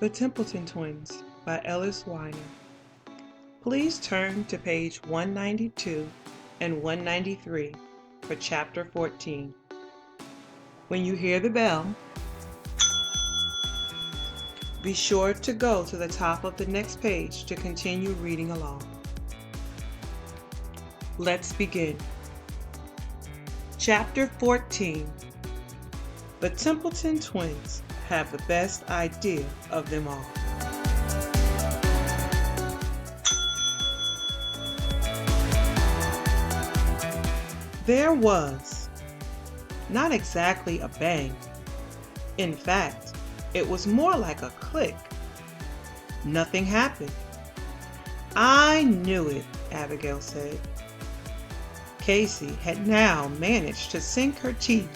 The Templeton Twins by Ellis, Weiner. Please turn to page 192 and 193 for chapter 14. When you hear the bell, be sure to go to the top of the next page to continue reading along. Let's begin. Chapter 14. The Templeton Twins have the best idea of them all. There was not exactly a bang. In fact, it was more like a click. Nothing happened. I knew it, Abigail said. Casey had now managed to sink her teeth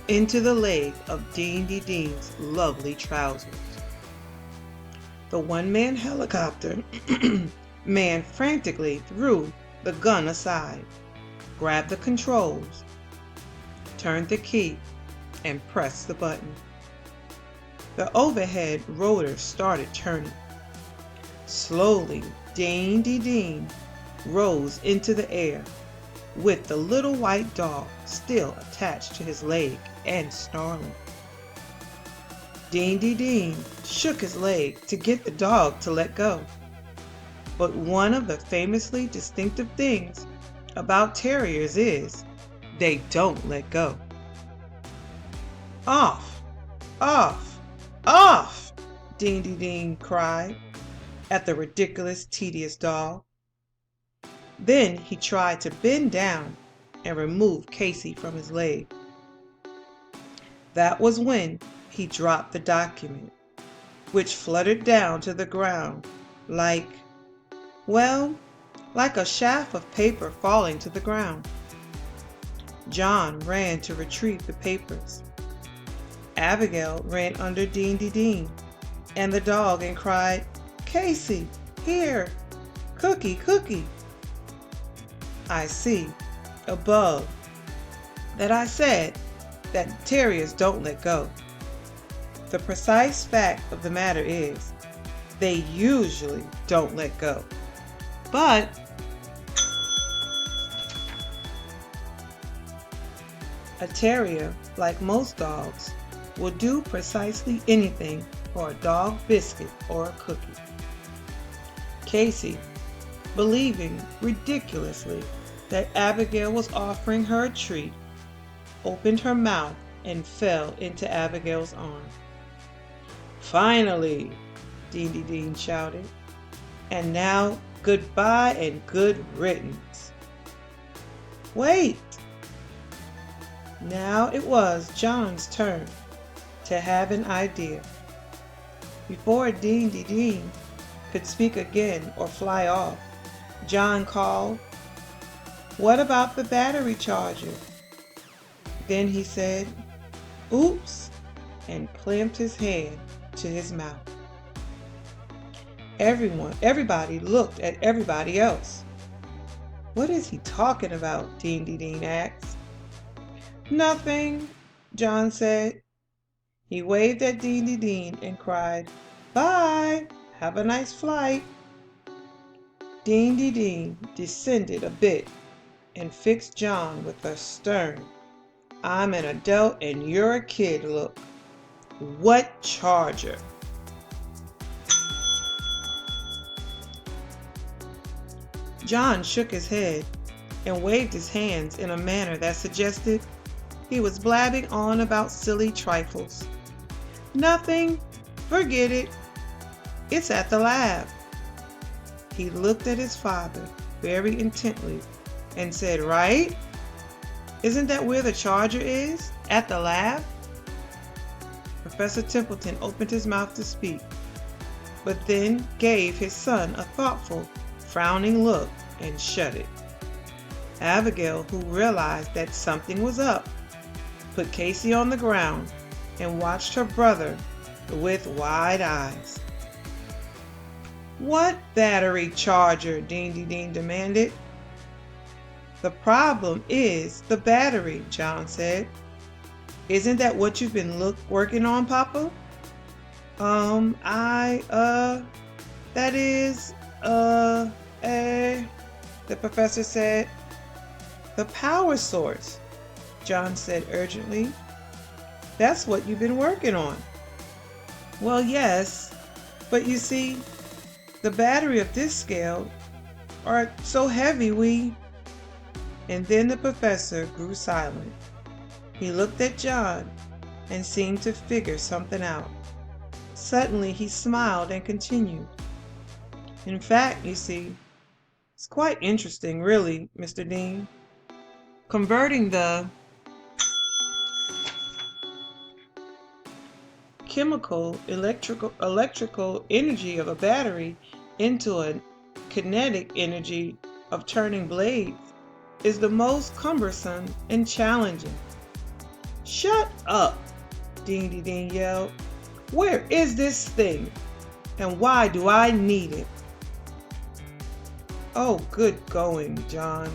into the leg of Dean's lovely trousers. The one-man helicopter man frantically threw the gun aside, grabbed the controls, turned the key, and pressed the button. The overhead rotor started turning. Slowly, Dean rose into the air, with the little white dog still attached to his leg and snarling. Dean shook his leg to get the dog to let go. But one of the famously distinctive things about terriers is they don't let go. Off! Off! Off! Dean cried at the ridiculous, tedious dog. Then he tried to bend down and remove Casey from his leg. That was when he dropped the document, which fluttered down to the ground like a shaft of paper falling to the ground. John ran to retrieve the papers. Abigail ran under Dean and the dog and cried, "Casey, here! Cookie, cookie!" I see, above, that I said that terriers don't let go. The precise fact of the matter is, they usually don't let go. But a terrier, like most dogs, will do precisely anything for a dog biscuit or a cookie. Casey, believing ridiculously that Abigail was offering her a treat, opened her mouth and fell into Abigail's arm. "Finally!" Dean shouted. "And now goodbye and good riddance." Wait! Now it was John's turn to have an idea. Before Dean could speak again or fly off, John called, "What about the battery charger?" Then he said, "Oops," and clamped his hand to his mouth. Everybody looked at everybody else. "What is he talking about?" Dean asked. "Nothing," John said. He waved at Dean and cried, "Bye, have a nice flight." Dean descended a bit and fixed John with a stern, "I'm an adult and you're a kid" look. "What charger?" John shook his head and waved his hands in a manner that suggested he was blabbing on about silly trifles. "Nothing. Forget it. It's at the lab." He looked at his father very intently and said, "Right? Isn't that where the charger is? At the lab?" Professor Templeton opened his mouth to speak, but then gave his son a thoughtful, frowning look and shut it. Abigail, who realized that something was up, put Casey on the ground and watched her brother with wide eyes. "What battery charger?" Dean demanded. "The problem is the battery," John said. "Isn't that what you've been working on, Papa?" That is, uh, eh, the professor said. The power source, John said urgently. That's what you've been working on. Well, yes, but you see, the battery of this scale are so heavy And then the professor grew silent. He looked at John and seemed to figure something out. Suddenly he smiled and continued. In fact, you see, it's quite interesting, really, Mr. Dean. Converting the electrical energy of a battery into a kinetic energy of turning blades is the most cumbersome and challenging. Shut up, Dean yelled. Where is this thing? And why do I need it? Oh, good going, John,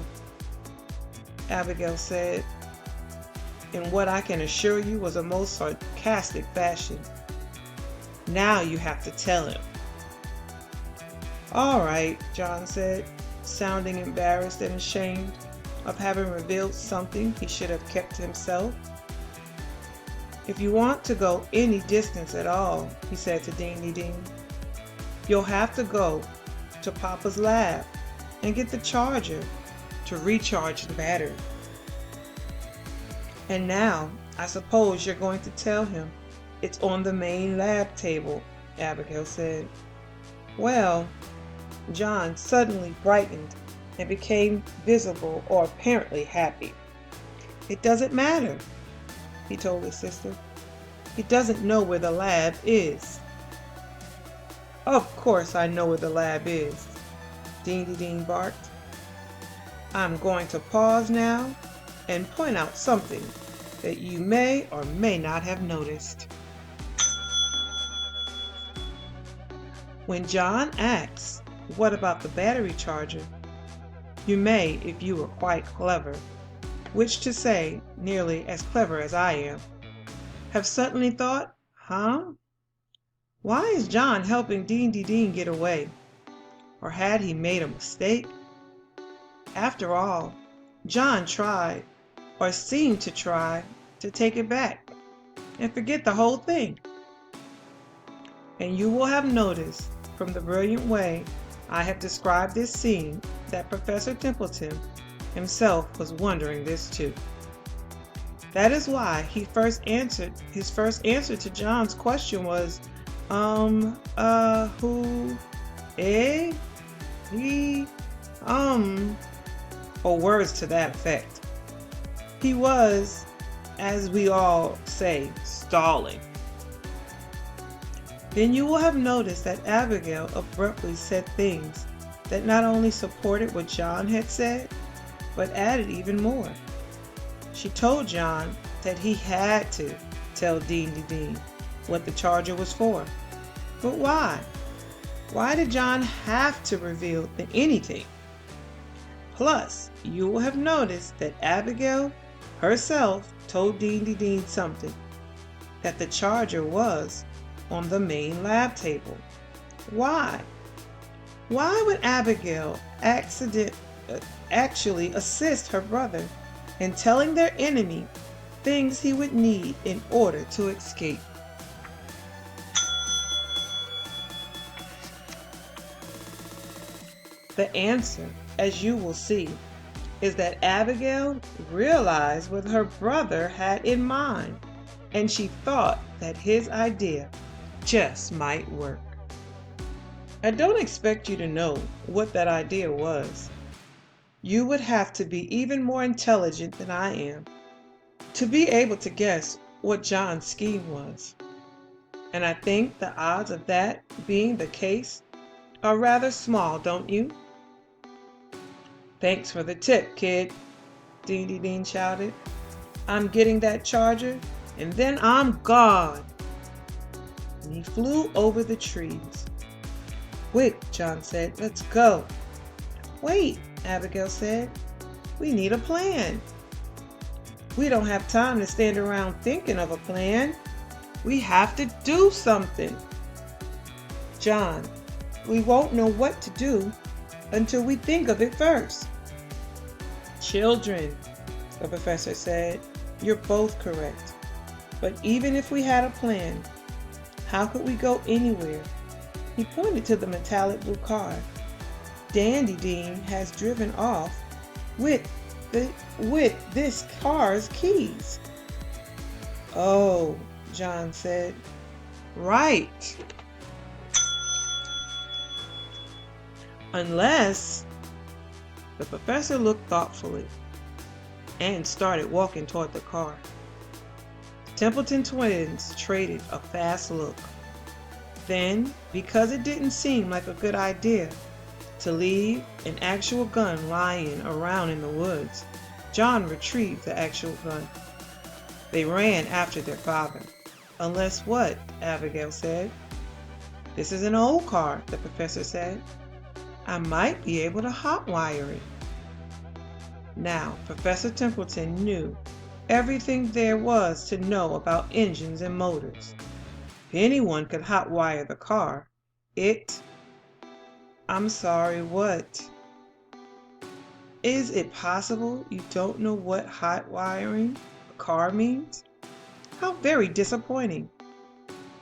Abigail said, in what I can assure you was a most sarcastic fashion. Now you have to tell him. All right, John said, sounding embarrassed and ashamed of having revealed something he should have kept to himself. If you want to go any distance at all, he said to Dean, you'll have to go to Papa's lab and get the charger to recharge the battery. And now, I suppose you're going to tell him it's on the main lab table, Abigail said. Well, John suddenly brightened and became visible or apparently happy. It doesn't matter, he told his sister. He doesn't know where the lab is. Of course I know where the lab is, Dean barked. I'm going to pause now and point out something that you may or may not have noticed. When John asks, what about the battery charger? You may, if you were quite clever, which to say, nearly as clever as I am, have suddenly thought, why is John helping Dean get away? Or had he made a mistake? After all, John tried, or seemed to try, to take it back and forget the whole thing. And you will have noticed from the brilliant way I have described this scene that Professor Templeton himself was wondering this too. That is why his first answer to John's question was, who, he, or words to that effect. He was, as we all say, stalling. Then you will have noticed that Abigail abruptly said things that not only supported what John had said, but added even more. She told John that he had to tell Dean what the charger was for. But why? Why did John have to reveal anything? Plus, you will have noticed that Abigail herself told Dean something, that the charger was on the main lab table. Why? Why would Abigail actually assist her brother in telling their enemy things he would need in order to escape? The answer, as you will see, is that Abigail realized what her brother had in mind, and she thought that his idea just might work. I don't expect you to know what that idea was. You would have to be even more intelligent than I am to be able to guess what John's scheme was. And I think the odds of that being the case are rather small, don't you? Thanks for the tip, kid, Dean shouted. I'm getting that charger, and then I'm gone. And he flew over the trees. Quick, John said, let's go. Wait, Abigail said, we need a plan. We don't have time to stand around thinking of a plan. We have to do something. John, we won't know what to do until we think of it first. Children, the professor said, you're both correct. But even if we had a plan, how could we go anywhere? He pointed to the metallic blue car. Dandy Dean has driven off with this car's keys. Oh, John said. Right. Unless... The professor looked thoughtfully and started walking toward the car. The Templeton twins traded a fast look. Then, because it didn't seem like a good idea to leave an actual gun lying around in the woods, John retrieved the actual gun. They ran after their father. Unless what? Abigail said. This is an old car, the professor said. I might be able to hotwire it. Now, Professor Templeton knew everything there was to know about engines and motors. If anyone could hotwire the car, I'm sorry, what? Is it possible you don't know what hotwiring a car means? How very disappointing.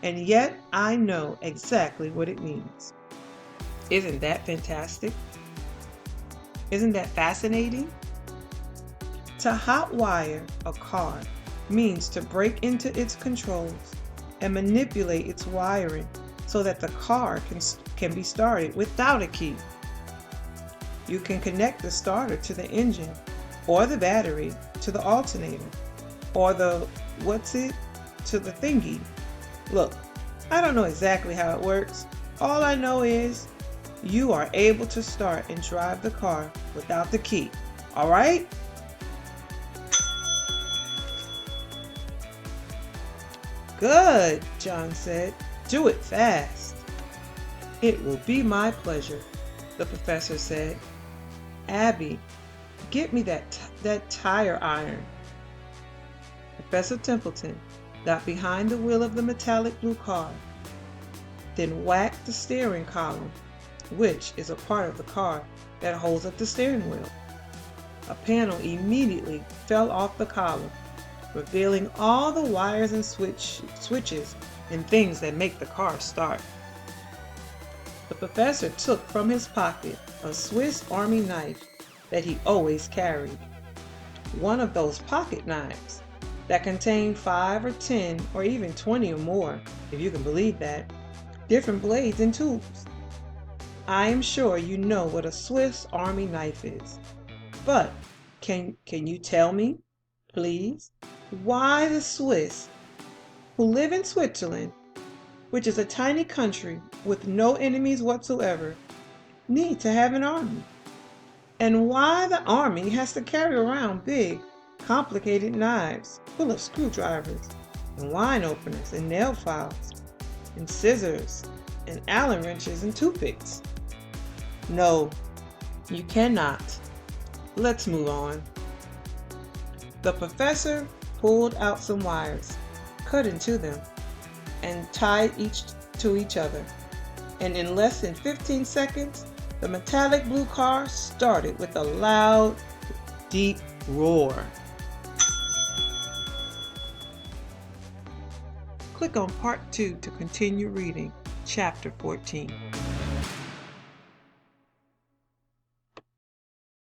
And yet I know exactly what it means. Isn't that fantastic? Isn't that fascinating? To hotwire a car means to break into its controls and manipulate its wiring so that the car can be started without a key. You can connect the starter to the engine, or the battery to the alternator, or to the thingy. Look, I don't know exactly how it works. All I know is you are able to start and drive the car without the key. All right? Good, John said. Do it fast. It will be my pleasure, the professor said. Abby, get me that tire iron. Professor Templeton got behind the wheel of the metallic blue car, then whacked the steering column, which is a part of the car that holds up the steering wheel. A panel immediately fell off the column, revealing all the wires and switches and things that make the car start. The professor took from his pocket a Swiss Army knife that he always carried. One of those pocket knives that contained 5 or 10 or even 20 or more, if you can believe that, different blades and tools. I am sure you know what a Swiss Army knife is. But can you tell me, please, why the Swiss, who live in Switzerland, which is a tiny country with no enemies whatsoever, need to have an army? And why the army has to carry around big, complicated knives full of screwdrivers and wine openers and nail files and scissors and Allen wrenches and toothpicks? No, you cannot. Let's move on. The professor pulled out some wires, cut into them, and tied each to each other. And in less than 15 seconds, the metallic blue car started with a loud, deep roar. Click on Part 2 to continue reading Chapter 14.